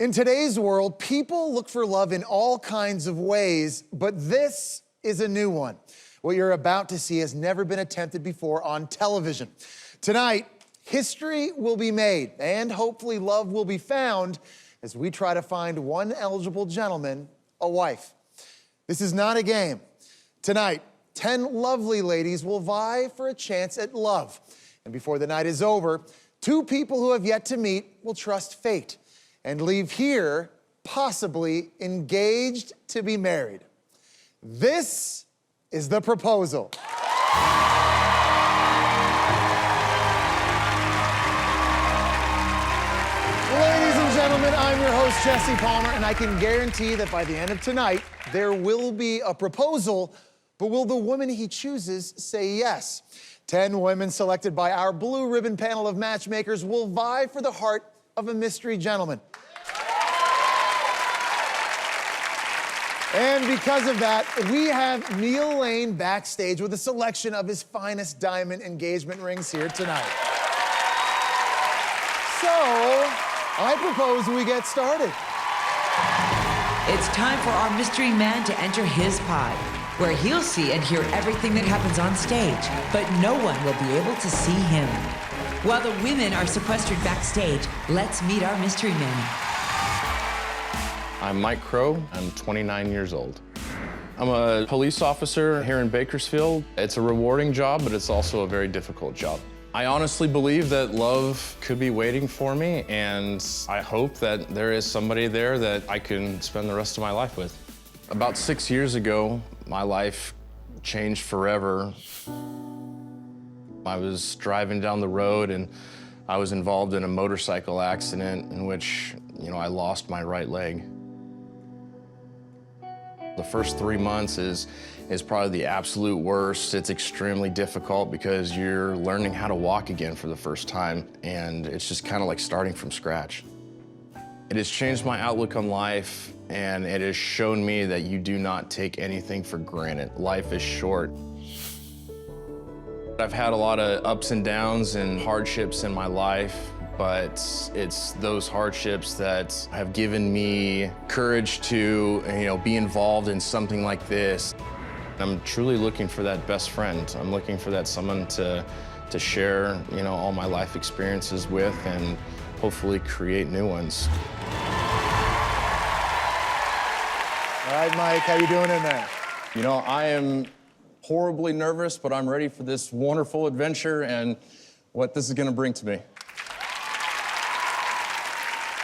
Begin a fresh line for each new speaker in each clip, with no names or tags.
In today's world, people look for love in all kinds of ways, but this is a new one. What you're about to see has never been attempted before on television. Tonight, history will be made, and hopefully love will be found as we try to find one eligible gentleman a wife. This is not a game. Tonight, 10 lovely ladies will vie for a chance at love. And before the night is over, 2 people who have yet to meet will trust fate and leave here possibly engaged to be married. This is the proposal. Ladies and gentlemen, I'm your host, Jesse Palmer, and I can guarantee that by the end of tonight, there will be a proposal, but will the woman he chooses say yes? 10 women selected by our blue ribbon panel of matchmakers will vie for the heart of a mystery gentleman. And because of that, we have Neil Lane backstage with a selection of his finest diamond engagement rings here tonight. So, I propose we get started.
It's time for our mystery man to enter his pod, where he'll see and hear everything that happens on stage, but no one will be able to see him. While the women are sequestered backstage, let's meet our mystery man.
I'm Mike Crowe. I'm 29 years old. I'm a police officer here in Bakersfield. It's a rewarding job, but it's also a very difficult job. I honestly believe that love could be waiting for me, and I hope that there is somebody there that I can spend the rest of my life with. About 6 years ago, my life changed forever. I was driving down the road and I was involved in a motorcycle accident in which, I lost my right leg. The first 3 months is probably the absolute worst. It's extremely difficult because you're learning how to walk again for the first time, and it's just kind of like starting from scratch. It has changed my outlook on life, and it has shown me that you do not take anything for granted. Life is short. I've had a lot of ups and downs and hardships in my life, but it's those hardships that have given me courage to, be involved in something like this. I'm truly looking for that best friend. I'm looking for that someone to share, all my life experiences with and hopefully create new ones.
All right, Mike, how you doing in there?
I am horribly nervous, but I'm ready for this wonderful adventure and what this is gonna bring to me.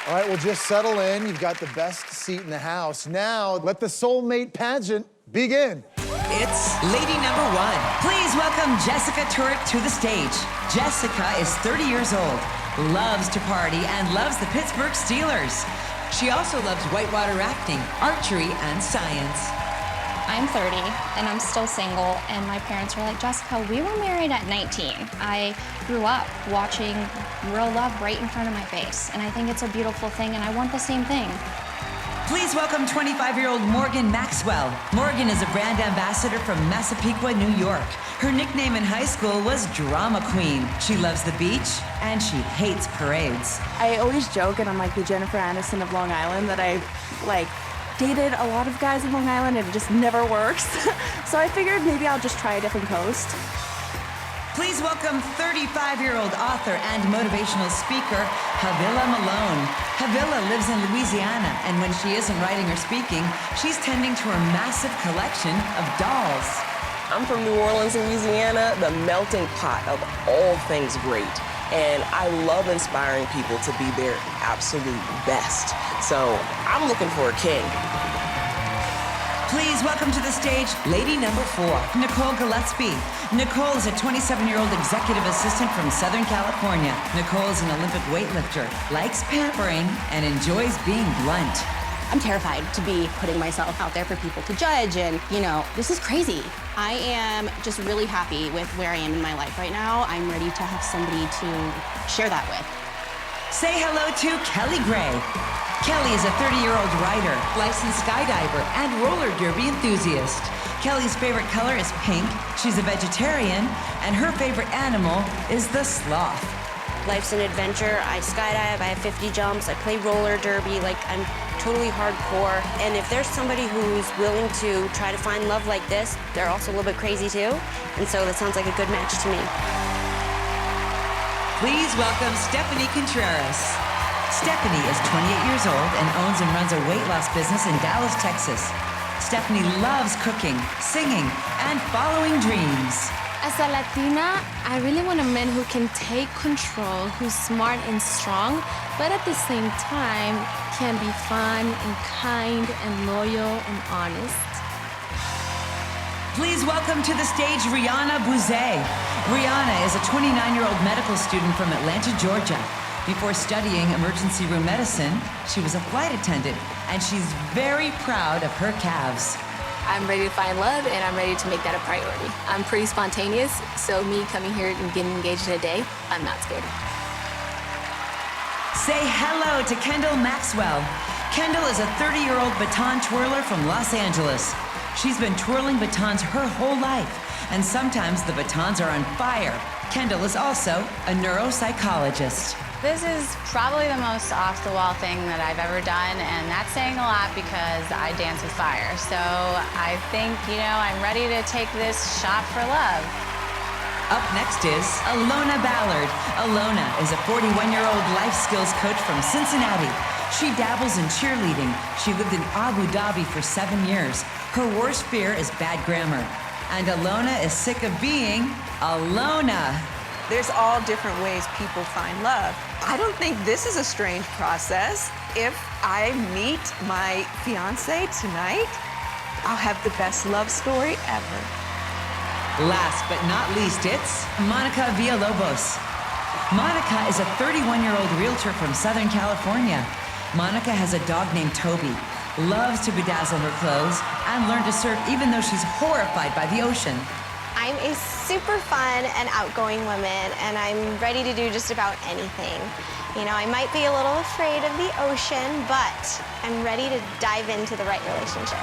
All right, well, just settle in. You've got the best seat in the house. Now, let the soulmate pageant begin.
It's lady number 1. Please welcome Jessica Turek to the stage. Jessica is 30 years old, loves to party, and loves the Pittsburgh Steelers. She also loves whitewater rafting, archery, and science.
I'm 30 and I'm still single, and my parents were like, Jessica, we were married at 19. I grew up watching real love right in front of my face, and I think it's a beautiful thing, and I want the same thing.
Please welcome 25-year-old Morgan Maxwell. Morgan is a brand ambassador from Massapequa, New York. Her nickname in high school was Drama Queen. She loves the beach, and she hates parades.
I always joke, and I'm like the Jennifer Aniston of Long Island, that I, dated a lot of guys in Long Island, and it just never works. So I figured maybe I'll just try a different coast.
Please welcome 35-year-old author and motivational speaker, Havila Malone. Havila lives in Louisiana, and when she isn't writing or speaking, she's tending to her massive collection of dolls.
I'm from New Orleans, Louisiana, the melting pot of all things great. And I love inspiring people to be their absolute best. So I'm looking for a king.
Please welcome to the stage lady number 4, Nicole Gillespie. Nicole is a 27-year-old executive assistant from Southern California. Nicole is an Olympic weightlifter, likes pampering, and enjoys being blunt.
I'm terrified to be putting myself out there for people to judge, and, this is crazy. I am just really happy with where I am in my life right now. I'm ready to have somebody to share that with.
Say hello to Kelly Gray. Kelly is a 30-year-old writer, licensed skydiver, and roller derby enthusiast. Kelly's favorite color is pink, she's a vegetarian, and her favorite animal is the sloth.
Life's an adventure. I skydive, I have 50 jumps, I play roller derby, like I'm totally hardcore. And if there's somebody who's willing to try to find love like this, they're also a little bit crazy too. And so that sounds like a good match to me.
Please welcome Stephanie Contreras. Stephanie is 28 years old and owns and runs a weight loss business in Dallas, Texas. Stephanie loves cooking, singing, and following dreams.
As a Latina, I really want a man who can take control, who's smart and strong, but at the same time can be fun and kind and loyal and honest.
Please welcome to the stage Rihanna Bouzet. Rihanna is a 29-year-old medical student from Atlanta, Georgia. Before studying emergency room medicine, she was a flight attendant, and she's very proud of her calves.
I'm ready to find love, and I'm ready to make that a priority. I'm pretty spontaneous, so me coming here and getting engaged in a day, I'm not scared.
Say hello to Kendall Maxwell. Kendall is a 30-year-old baton twirler from Los Angeles. She's been twirling batons her whole life, and sometimes the batons are on fire. Kendall is also a neuropsychologist.
This is probably the most off-the-wall thing that I've ever done, and that's saying a lot because I dance with fire. So I think, I'm ready to take this shot for love.
Up next is Alona Ballard. Alona is a 41-year-old life skills coach from Cincinnati. She dabbles in cheerleading. She lived in Abu Dhabi for 7 years. Her worst fear is bad grammar. And Alona is sick of being Alona.
There's all different ways people find love. I don't think this is a strange process. If I meet my fiance tonight, I'll have the best love story ever.
Last but not least, it's Monica Villalobos. Monica is a 31-year-old realtor from Southern California. Monica has a dog named Toby, loves to bedazzle her clothes, and learn to surf even though she's horrified by the ocean.
I'm a super fun and outgoing woman, and I'm ready to do just about anything. I might be a little afraid of the ocean, but I'm ready to dive into the right relationship.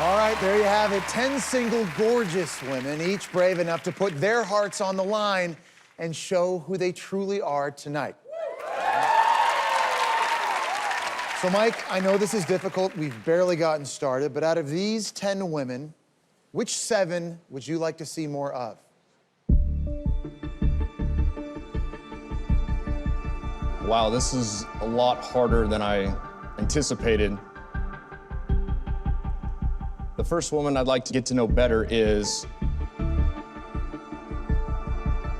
All right, there you have it. 10 single, gorgeous women, each brave enough to put their hearts on the line and show who they truly are tonight. So, Mike, I know this is difficult. We've barely gotten started, but out of these 10 women, which 7 would you like to see more of?
Wow, this is a lot harder than I anticipated. The first woman I'd like to get to know better is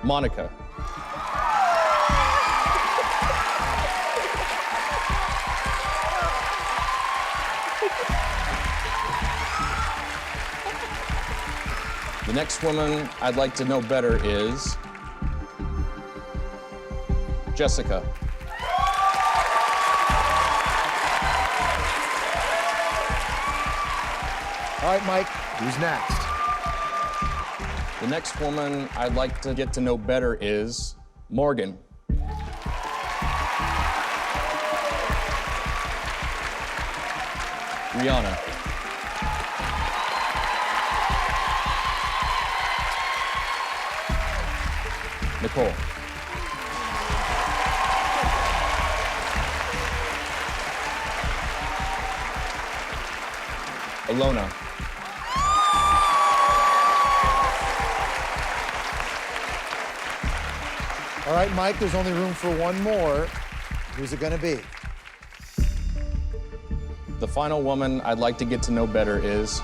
Monica. The next woman I'd like to know better is Jessica.
All right, Mike, who's next?
The next woman I'd like to get to know better is Morgan. Rihanna. Nicole. Alona.
All right, Mike, there's only room for one more. Who's it gonna be?
The final woman I'd like to get to know better is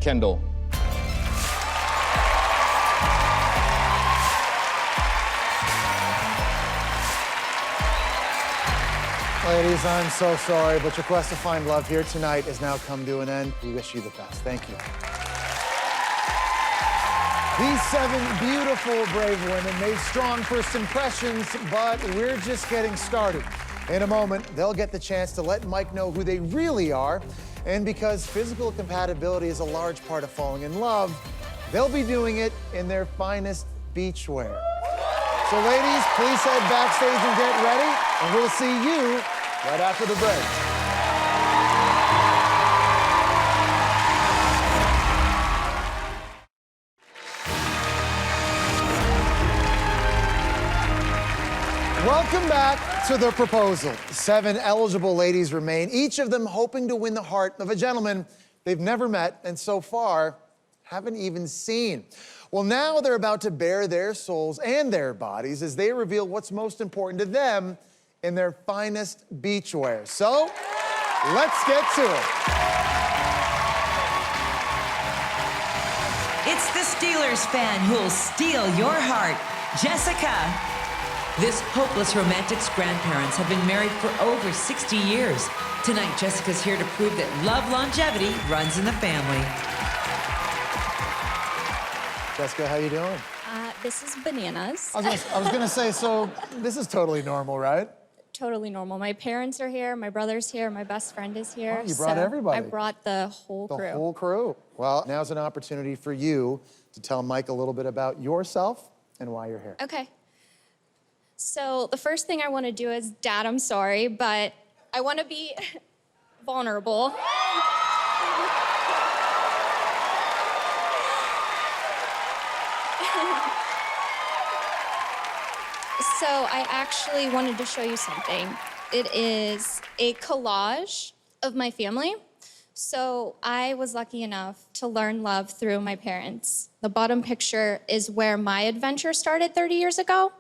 Kendall.
Ladies, I'm so sorry, but your quest to find love here tonight has now come to an end. We wish you the best. Thank you. These 7 beautiful, brave women made strong first impressions, but we're just getting started. In a moment, they'll get the chance to let Mike know who they really are, and because physical compatibility is a large part of falling in love, they'll be doing it in their finest beachwear. So ladies, please head backstage and get ready, and we'll see you right after the break. Welcome back to The Proposal. 7 eligible ladies remain, each of them hoping to win the heart of a gentleman they've never met and so far haven't even seen. Well, now they're about to bare their souls and their bodies as they reveal what's most important to them in their finest beachwear. So, let's get to it.
It's the Steelers fan who'll steal your heart, Jessica. This hopeless romantic's grandparents have been married for over 60 years. Tonight, Jessica's here to prove that love longevity runs in the family.
Jessica, how you doing?
This is bananas.
I was gonna say, so this is totally normal, right?
Totally normal. My parents are here, my brother's here, my best friend is here.
Oh, you brought everybody.
I brought the whole crew.
The whole crew. Well, now's an opportunity for you to tell Mike a little bit about yourself and why you're here.
Okay. So the first thing I want to do is, Dad, I'm sorry, but I want to be vulnerable. So I actually wanted to show you something. It is a collage of my family. So I was lucky enough to learn love through my parents. The bottom picture is where my adventure started 30 years ago.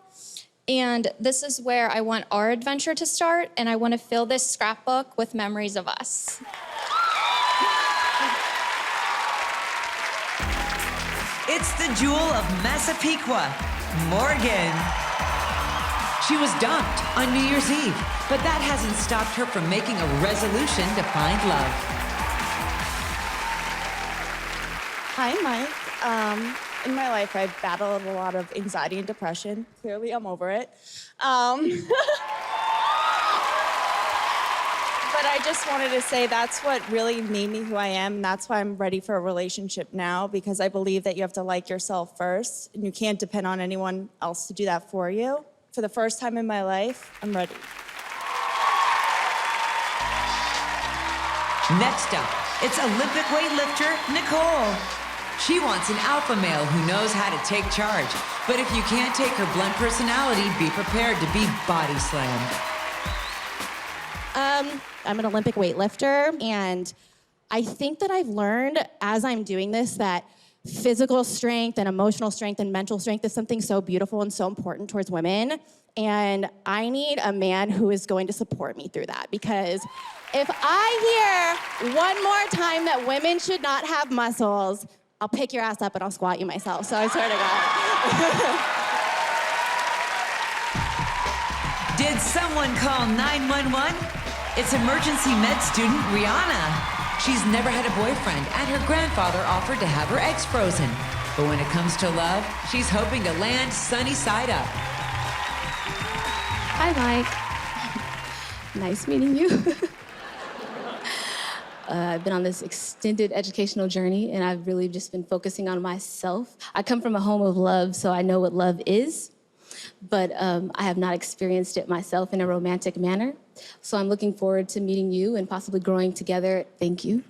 And this is where I want our adventure to start, and I want to fill this scrapbook with memories of us.
It's the jewel of Massapequa, Morgan. She was dumped on New Year's Eve, but that hasn't stopped her from making a resolution to find love.
Hi, Mike. In my life, I've battled a lot of anxiety and depression. Clearly, I'm over it. But I just wanted to say that's what really made me who I am, and that's why I'm ready for a relationship now, because I believe that you have to like yourself first, and you can't depend on anyone else to do that for you. For the first time in my life, I'm ready.
Next up, it's Olympic weightlifter Nicole. She wants an alpha male who knows how to take charge. But if you can't take her blunt personality, be prepared to be body slammed.
I'm an Olympic weightlifter, and I think that I've learned as I'm doing this that physical strength and emotional strength and mental strength is something so beautiful and so important towards women. And I need a man who is going to support me through that, because if I hear one more time that women should not have muscles, I'll pick your ass up and I'll squat you myself. So I swear to God.
Did someone call 911? It's emergency med student Rihanna. She's never had a boyfriend, and her grandfather offered to have her eggs frozen. But when it comes to love, she's hoping to land sunny side up.
Hi, Mike. Nice meeting you. I've been on this extended educational journey, and I've really just been focusing on myself. I come from a home of love, so I know what love is, but I have not experienced it myself in a romantic manner. So I'm looking forward to meeting you and possibly growing together. Thank you.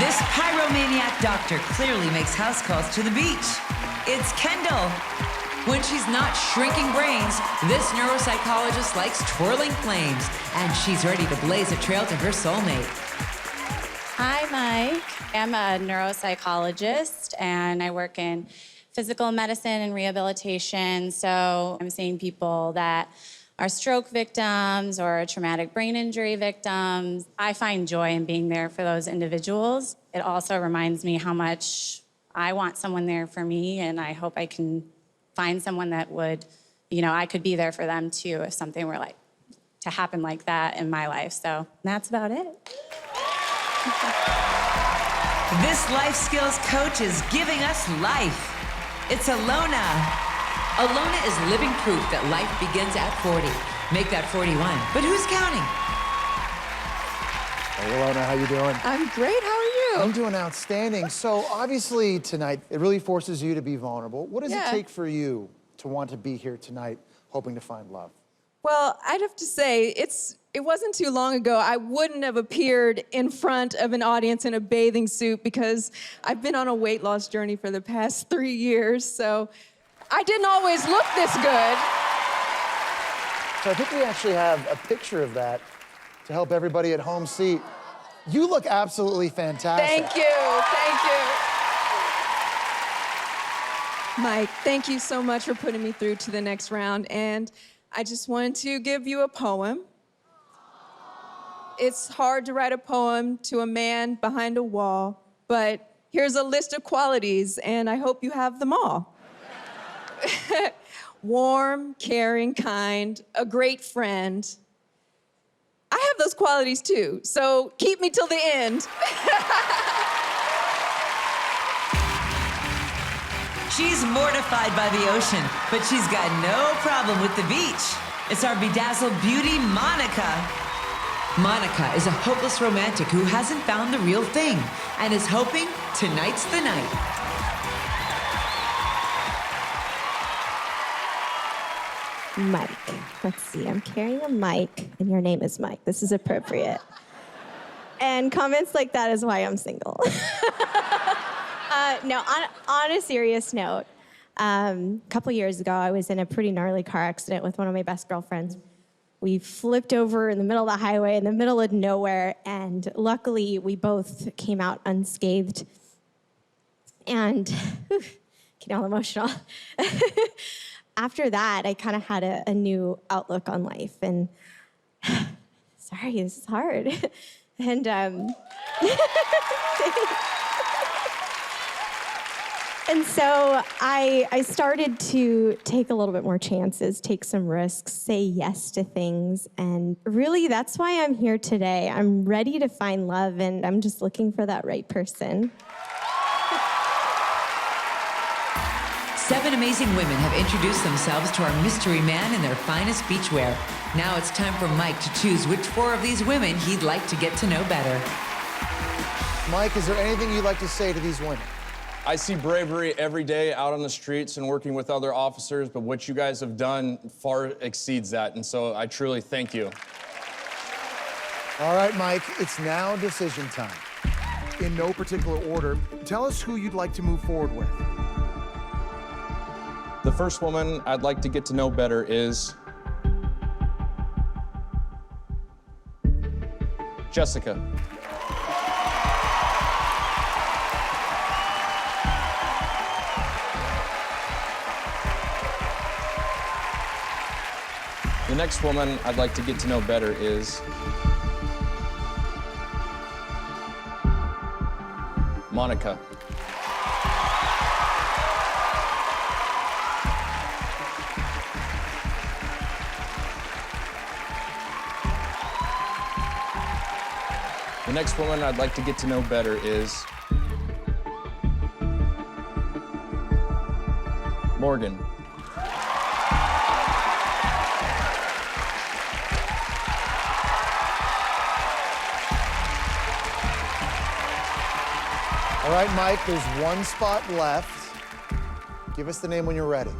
This pyromaniac doctor clearly makes house calls to the beach. It's Kendall. When she's not shrinking brains, this neuropsychologist likes twirling flames, and she's ready to blaze a trail to her soulmate.
Hi, Mike. I'm a neuropsychologist, and I work in physical medicine and rehabilitation. So I'm seeing people that are stroke victims or traumatic brain injury victims. I find joy in being there for those individuals. It also reminds me how much I want someone there for me, and I hope I can find someone that would, I could be there for them too if something were like to happen like that in my life. So that's about it.
This life skills coach is giving us life. It's Alona. Alona is living proof that life begins at 40. Make that 41, but who's counting?
Hey, Alona, how you doing?
I'm great, how are you?
I'm doing outstanding. So obviously tonight, it really forces you to be vulnerable. What does it take for you to want to be here tonight, hoping to find love?
Well, I'd have to say, it wasn't too long ago I wouldn't have appeared in front of an audience in a bathing suit because I've been on a weight loss journey for the past 3 years. So I didn't always look this good.
So I think we actually have a picture of that to help everybody at home see. You look absolutely fantastic.
Thank you, thank you. Mike, thank you so much for putting me through to the next round. And I just wanted to give you a poem. It's hard to write a poem to a man behind a wall, but here's a list of qualities, and I hope you have them all. Warm, caring, kind, a great friend. I have those qualities too, so keep me till the end.
She's mortified by the ocean, but she's got no problem with the beach. It's our bedazzled beauty, Monica. Monica is a hopeless romantic who hasn't found the real thing and is hoping tonight's the night.
Mike. Let's see, I'm carrying a mic, and your name is Mike. This is appropriate. And comments like that is why I'm single. No, on a serious note, a couple years ago, I was in a pretty gnarly car accident with one of my best girlfriends. We flipped over in the middle of the highway, in the middle of nowhere, and luckily, we both came out unscathed. And, getting all emotional. After that, I kind of had a new outlook on life, and sorry, this is hard. And and so I started to take a little bit more chances, take some risks, say yes to things, and really that's why I'm here today. I'm ready to find love, and I'm just looking for that right person.
7 amazing women have introduced themselves to our mystery man in their finest beachwear. Now it's time for Mike to choose which 4 of these women he'd like to get to know better.
Mike, is there anything you'd like to say to these women?
I see bravery every day out on the streets and working with other officers, but what you guys have done far exceeds that, and so I truly thank you.
All right, Mike, it's now decision time. In no particular order, tell us who you'd like to move forward with.
The first woman I'd like to get to know better is Jessica. The next woman I'd like to get to know better is Monica. The next woman I'd like to get to know better is Morgan.
All right, Mike, there's one spot left. Give us the name when you're ready.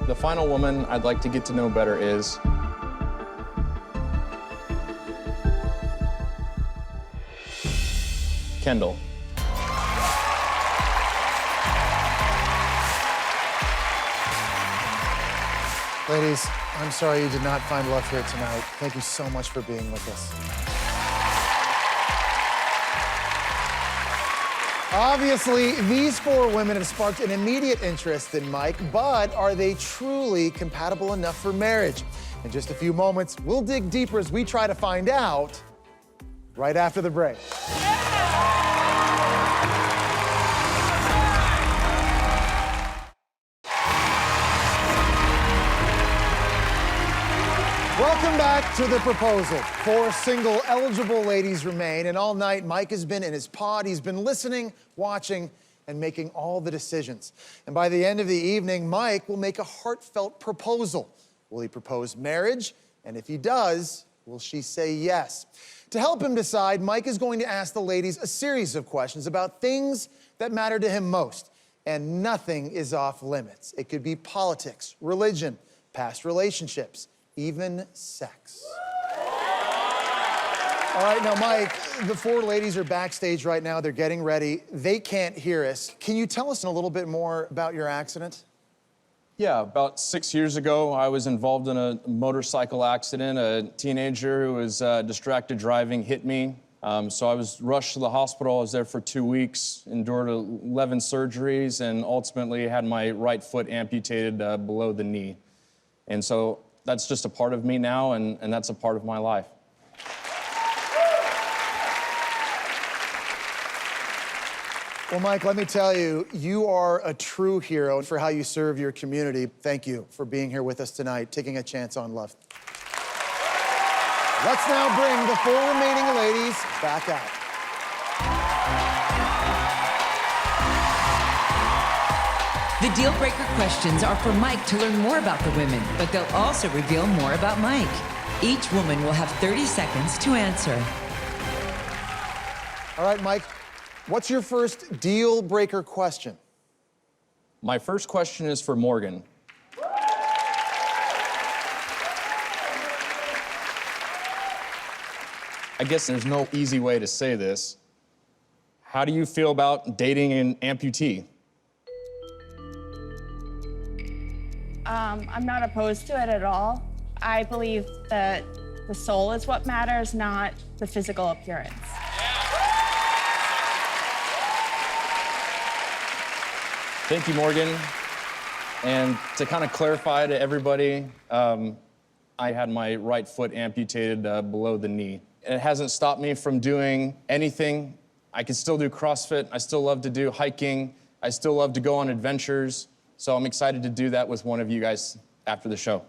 The final woman I'd like to get to know better is Kendall.
Ladies, I'm sorry you did not find love here tonight. Thank you so much for being with us. Obviously, these 4 women have sparked an immediate interest in Mike, but are they truly compatible enough for marriage? In just a few moments, we'll dig deeper as we try to find out right after the break. Welcome back to The Proposal. 4 single, eligible ladies remain, and all night, Mike has been in his pod. He's been listening, watching, and making all the decisions. And by the end of the evening, Mike will make a heartfelt proposal. Will he propose marriage? And if he does, will she say yes? To help him decide, Mike is going to ask the ladies a series of questions about things that matter to him most. And nothing is off limits. It could be politics, religion, past relationships, even sex. All right, now, Mike, the four ladies are backstage right now. They're getting ready. They can't hear us. Can you tell us a little bit more about your accident?
Yeah, about 6 years ago, I was involved in a motorcycle accident. A teenager who was distracted driving hit me. So I was rushed to the hospital. I was there for 2 weeks, endured 11 surgeries, and ultimately had my right foot amputated below the knee. And so that's just a part of me now, and that's a part of my life.
Well, Mike, let me tell you, you are a true hero for how you serve your community. Thank you for being here with us tonight, taking a chance on love. Let's now bring the four remaining ladies back out.
The Dealbreaker questions are for Mike to learn more about the women, but they'll also reveal more about Mike. Each woman will have 30 seconds to answer.
All right, Mike, what's your first deal-breaker question?
My first question is for Morgan. I guess there's no easy way to say this. How do you feel about dating an amputee?
I'm not opposed to it at all. I believe that the soul is what matters, not the physical appearance.
Thank you, Morgan. And to kind of clarify to everybody, I had my right foot amputated below the knee. It hasn't stopped me from doing anything. I can still do CrossFit. I still love to do hiking. I still love to go on adventures. So I'm excited to do that with one of you guys after the show.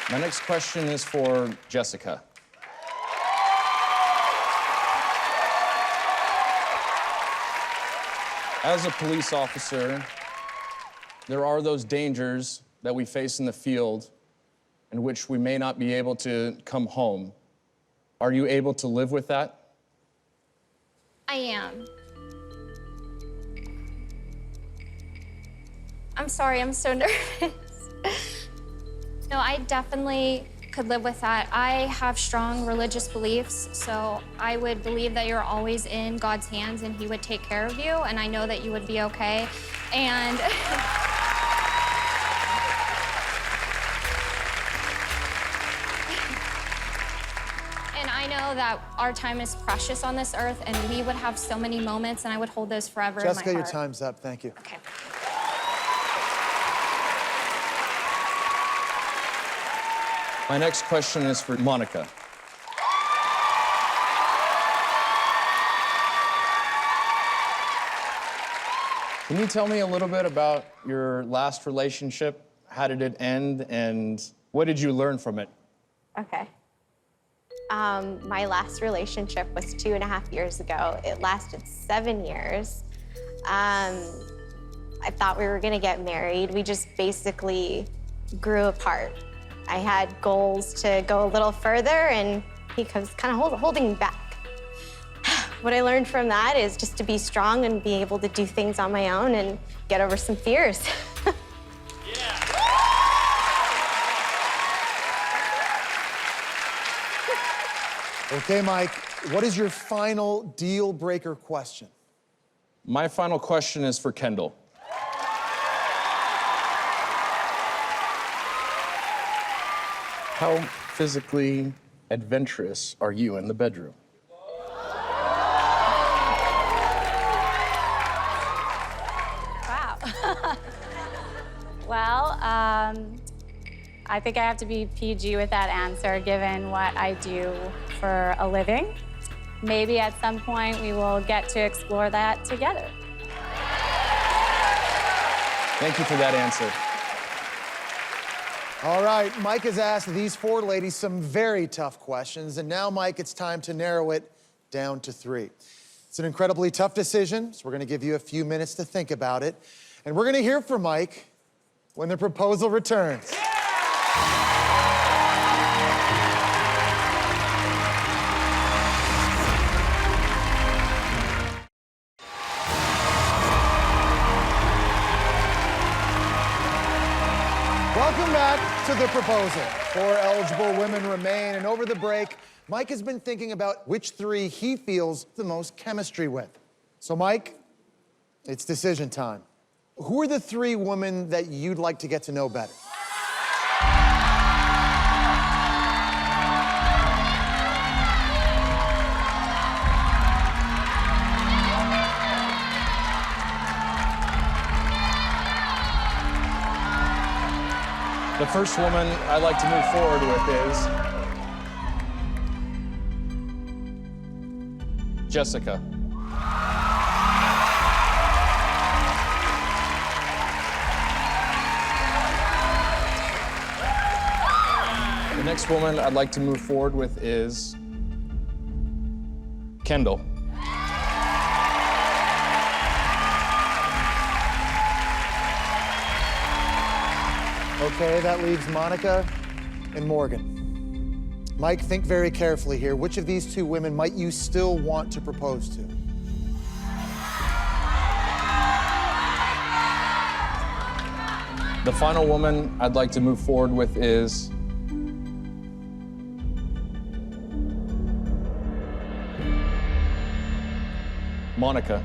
My next question is for Jessica. As a police officer, there are those dangers that we face in the field in which we may not be able to come home. Are you able to live with that?
I am. I'm sorry, I'm so nervous. No, I definitely could live with that. I have strong religious beliefs, so I would believe that you're always in God's hands and He would take care of you, and I know that you would be okay. And and I know that our time is precious on this earth, and we would have so many moments, and I would hold those forever in my heart.
Jessica, your time's up. Thank you.
Okay.
My next question is for Monica. Can you tell me a little bit about your last relationship? How did it end, and what did you learn from it?
Okay. My last relationship was 2.5 years ago. It lasted 7 years. I thought we were gonna get married. We just basically grew apart. I had goals to go a little further, and he was kind of holding me back. What I learned from that is just to be strong and be able to do things on my own and get over some fears.
Okay, Mike, what is your final deal-breaker question?
My final question is for Kendall. How physically adventurous are you in the bedroom?
Wow. Well, I think I have to be PG with that answer, given what I do for a living. Maybe at some point we will get to explore that together.
Thank you for that answer.
All right, Mike has asked these four ladies some very tough questions, and now, Mike, it's time to narrow it down to 3. It's an incredibly tough decision, so we're gonna give you a few minutes to think about it, and we're gonna hear from Mike when the proposal returns. Welcome back. to the proposal. 4 eligible women remain, and over the break, Mike has been thinking about which 3 he feels the most chemistry with. So, Mike, it's decision time. Who are the 3 women that you'd like to get to know better?
The first woman I'd like to move forward with is Jessica. The next woman I'd like to move forward with is Kendall.
Okay, that leaves Monica and Morgan. Mike, think very carefully here. Which of these 2 women might you still want to propose to?
The final woman I'd like to move forward with is Monica.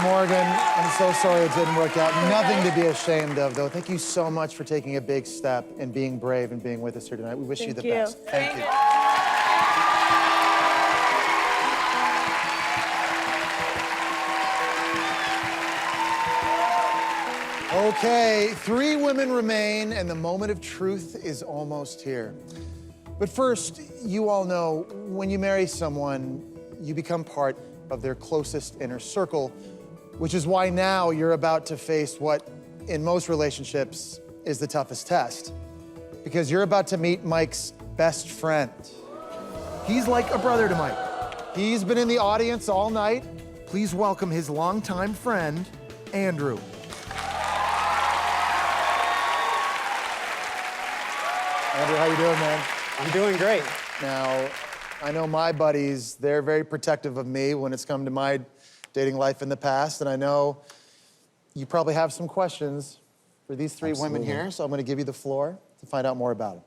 Morgan, I'm so sorry it didn't work out. Nothing to be ashamed of, though. Thank you so much for taking a big step and being brave and being with us here tonight. We wish you the best. Thank you. Okay, 3 women remain, and the moment of truth is almost here. But first, you all know when you marry someone, you become part of their closest inner circle, which is why now you're about to face what, in most relationships, is the toughest test. Because you're about to meet Mike's best friend. He's like a brother to Mike. He's been in the audience all night. Please welcome his longtime friend, Andrew. Andrew, how you doing, man?
I'm doing great.
Now, I know my buddies, they're very protective of me when it's come to my dating life in the past, and I know you probably have some questions for these 3 women here, so I'm gonna give you the floor to find out more about them.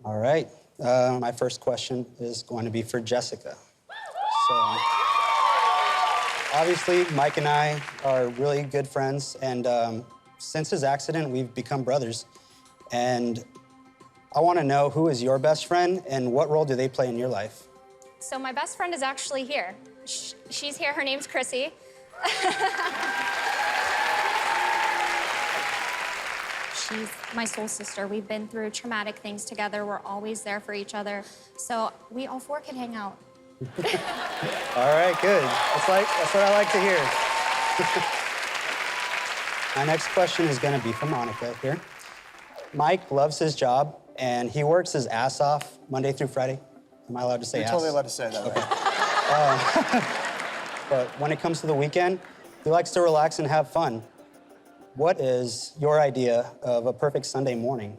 All right. My first question is going to be for Jessica. So, obviously, Mike and I are really good friends, and since his accident, we've become brothers. And I want to know, who is your best friend, and what role do they play in your life?
So my best friend is actually here. She's here, her name's Chrissy. She's my soul sister. We've been through traumatic things together. We're always there for each other. So we all 4 can hang out.
All right, good. That's what I like to hear. My next question is going to be for Monica here. Mike loves his job, and he works his ass off Monday through Friday. Am I allowed to say ass?
You're totally allowed to say that,
okay. But when it comes to the weekend, he likes to relax and have fun. What is your idea of a perfect Sunday morning?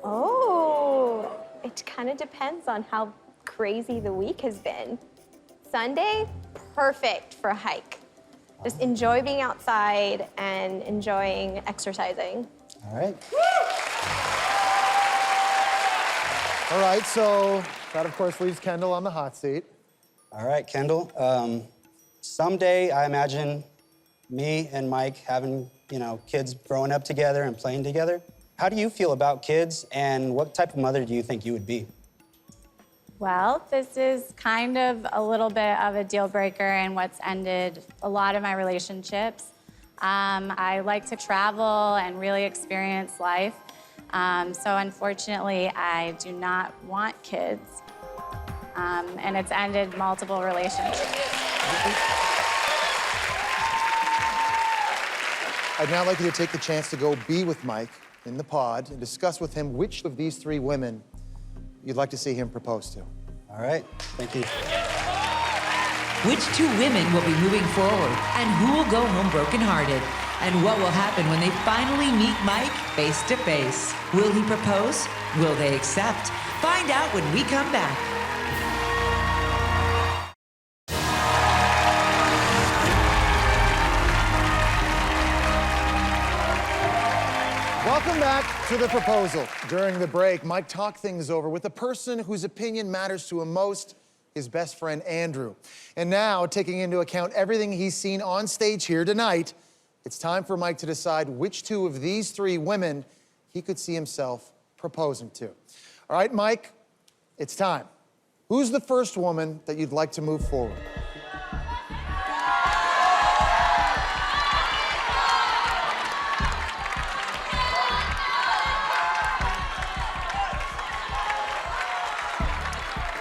Oh, it kind of depends on how crazy the week has been. Sunday, perfect for a hike. Just enjoy being outside and enjoying exercising.
All right.
All right, so that, of course, leaves Kendall on the hot seat.
All right, Kendall. Someday, I imagine me and Mike having, kids growing up together and playing together. How do you feel about kids, and what type of mother do you think you would be?
Well, this is kind of a little bit of a deal breaker and what's ended a lot of my relationships. I like to travel and really experience life. So unfortunately, I do not want kids. And it's ended multiple relationships.
I'd now like you to take the chance to go be with Mike in the pod and discuss with him which of these 3 women you'd like to see him propose to.
All right, thank you.
Which 2 women will be moving forward, and who will go home brokenhearted? And what will happen when they finally meet Mike face to face? Will he propose? Will they accept? Find out when we come back.
Welcome back to The Proposal. During the break, Mike talked things over with the person whose opinion matters to him most, his best friend, Andrew. And now, taking into account everything he's seen on stage here tonight, it's time for Mike to decide which two of these three women he could see himself proposing to. All right, Mike, it's time. Who's the first woman that you'd like to move forward?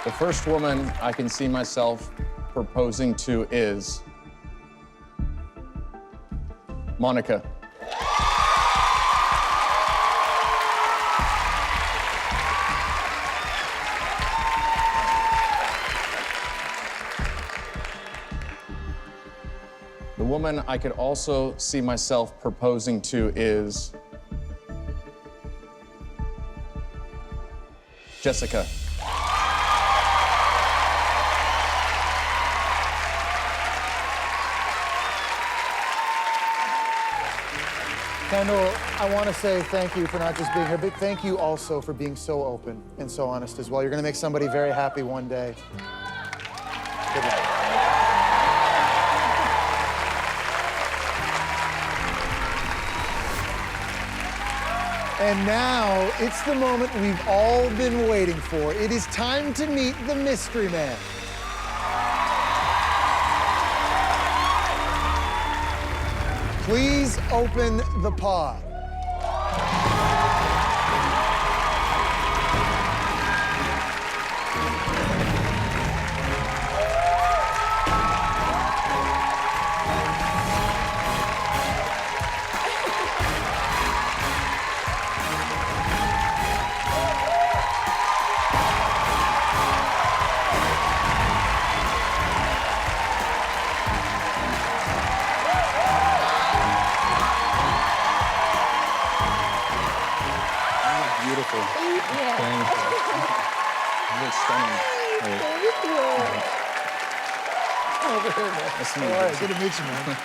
The first woman I can see myself proposing to is Monica. The woman I could also see myself proposing to is Jessica.
Kendall, I want to say thank you for not just being here, but thank you also for being so open and so honest as well. You're going to make somebody very happy one day. Good luck. And now, it's the moment we've all been waiting for. It is time to meet the mystery man. Please open the pod.
Beautiful. Thank you. You look stunning. Nice to meet you.
All right, good to meet you, man.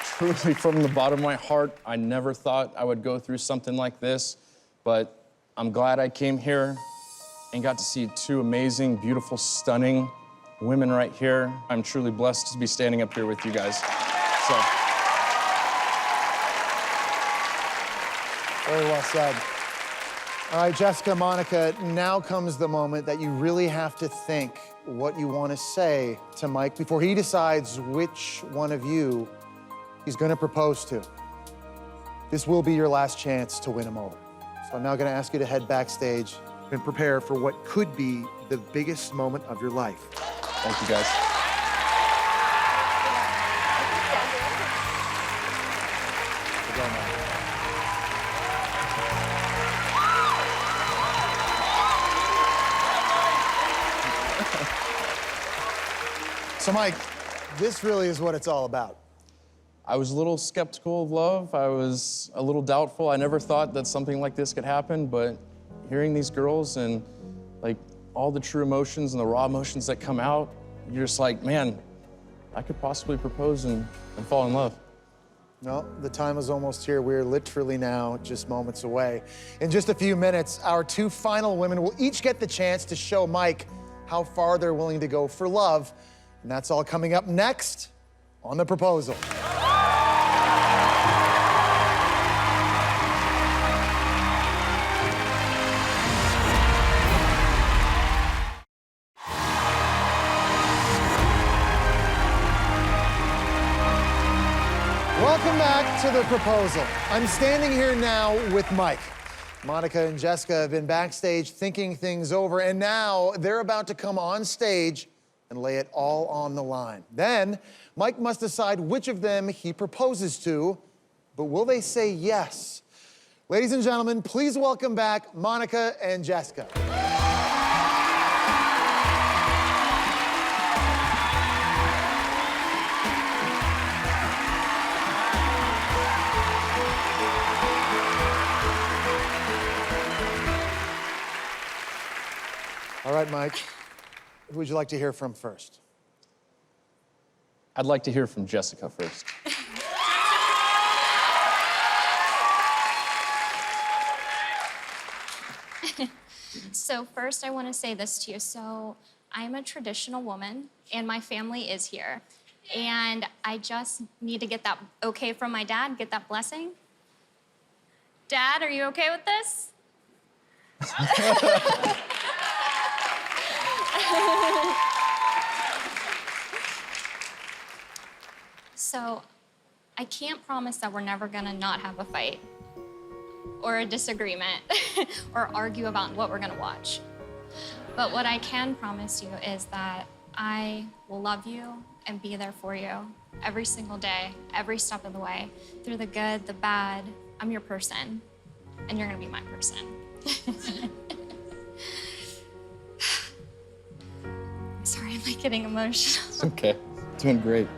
Truly, from the bottom of my heart, I never thought I would go through something like this, but I'm glad I came here and got to see two amazing, beautiful, stunning women right here. I'm truly blessed to be standing up here with you guys. So.
Very well said. All right, Jessica, Monica, now comes the moment that you really have to think what you want to say to Mike before he decides which one of you he's going to propose to. This will be your last chance to win him over. So I'm now going to ask you to head backstage and prepare for what could be the biggest moment of your life.
Thank you, guys.
Good going, man. So, Mike, this really is what it's all about.
I was a little skeptical of love. I was a little doubtful. I never thought that something like this could happen, but hearing these girls and like all the true emotions and the raw emotions that come out, you're just like, man, I could possibly propose and fall in love.
No, the time is almost here. We're literally now just moments away. In just a few minutes, our two final women will each get the chance to show Mike how far they're willing to go for love. And that's all coming up next on The Proposal. Welcome back to The Proposal. I'm standing here now with Mike. Monica and Jessica have been backstage thinking things over, and now they're about to come on stage and lay it all on the line. Then, Mike must decide which of them he proposes to, but will they say yes? Ladies and gentlemen, please welcome back Monica and Jessica. All right, Mike, who would you like to hear from first?
I'd like to hear from Jessica first.
So first I want to say this to you. So I'm a traditional woman and my family is here. And I just need to get that okay from my dad, get that blessing. Dad, are you okay with this? So I can't promise that we're never gonna not have a fight or a disagreement or argue about what we're gonna watch. But what I can promise you is that I will love you and be there for you every single day, every step of the way, through the good, the bad. I'm your person, and you're gonna be my person. I'm sorry, am I getting emotional?
It's okay. Doing great.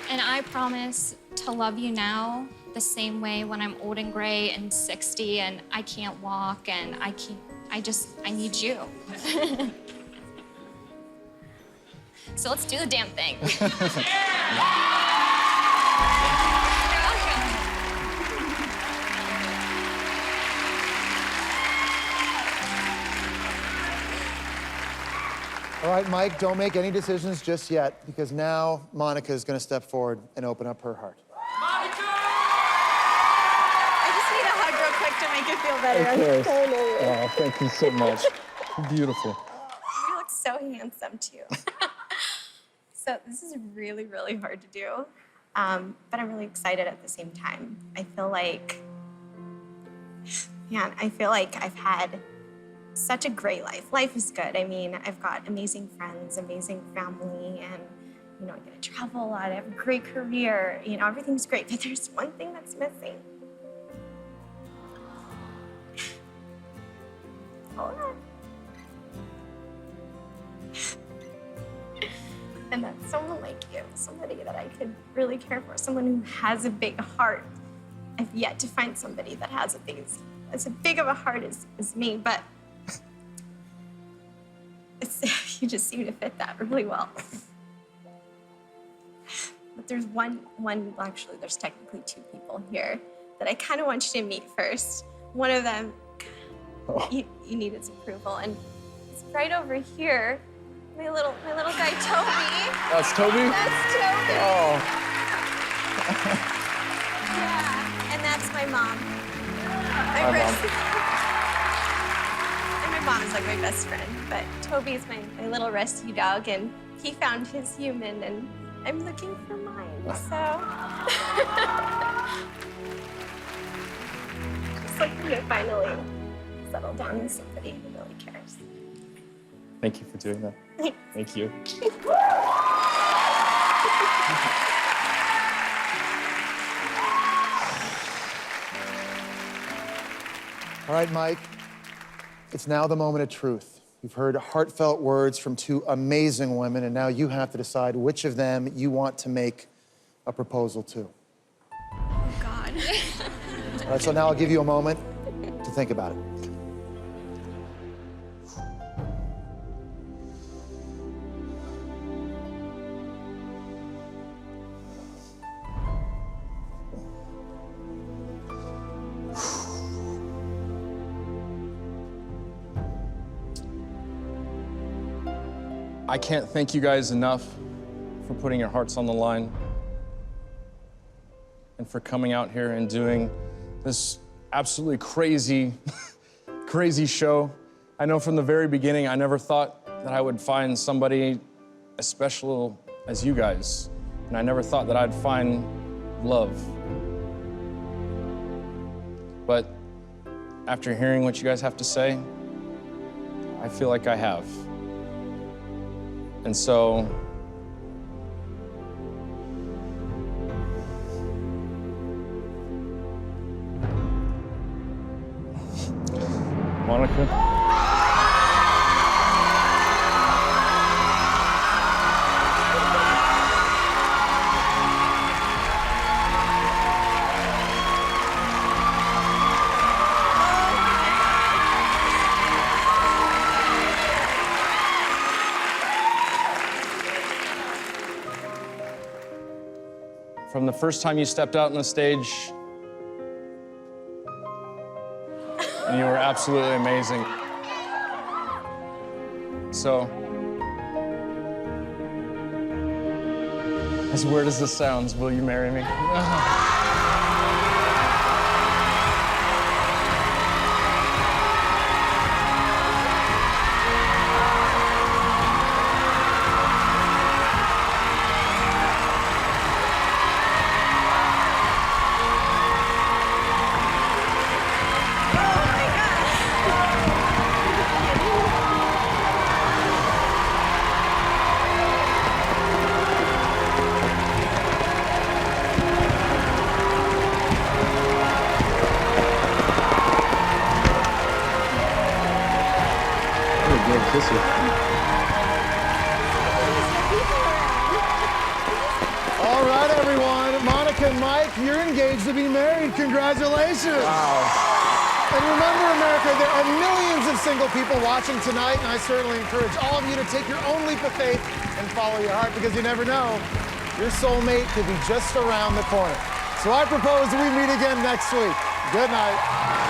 And I promise to love you now the same way when I'm old and gray and 60 and I can't walk and I need you. So let's do the damn thing.
All right, Mike, don't make any decisions just yet, because now Monica is going to step forward and open up her heart.
I just need a hug real quick to make it feel better.
Of course. Oh, thank you so much. Beautiful.
You look so handsome, too. So this is really, really hard to do, but I'm really excited at the same time. I feel like I've had such a great life. Life is good. I mean, I've got amazing friends, amazing family, and, you know, I get to travel a lot. I have a great career. You know, everything's great, but there's one thing that's missing. Hold on. And that's someone like you, somebody that I could really care for, someone who has a big heart. I've yet to find somebody that has as big of a heart as me, but you just seem to fit that really well. But there's actually there's technically two people here that I kind of want you to meet first. One of them, you need its approval, and it's right over here. My little guy, Toby.
That's Toby?
That's Toby.
Oh.
Yeah, and that's my mom.
Hi, Mom.
And my mom is like my best friend, but Toby's my little rescue dog, and he found his human, and I'm looking for mine, so. Just looking to finally settle down with somebody who really cares.
Thank you for doing that. Thank you.
All right, Mike, it's now the moment of truth. You've heard heartfelt words from two amazing women, and now you have to decide which of them you want to make a proposal to.
Oh, God.
All right, so now I'll give you a moment to think about it.
I can't thank you guys enough for putting your hearts on the line and for coming out here and doing this absolutely crazy, crazy show. I know from the very beginning, I never thought that I would find somebody as special as you guys. And I never thought that I'd find love. But after hearing what you guys have to say, I feel like I have. And so, Monica? From the first time you stepped out on the stage, and you were absolutely amazing. So, as weird as this sounds, will you marry me?
All right, everyone. Monica and Mike, you're engaged to be married. Congratulations. Wow. And remember, America, there are millions of single people watching tonight, and I certainly encourage all of you to take your own leap of faith and follow your heart, because you never know, your soulmate could be just around the corner. So I propose we meet again next week. Good night.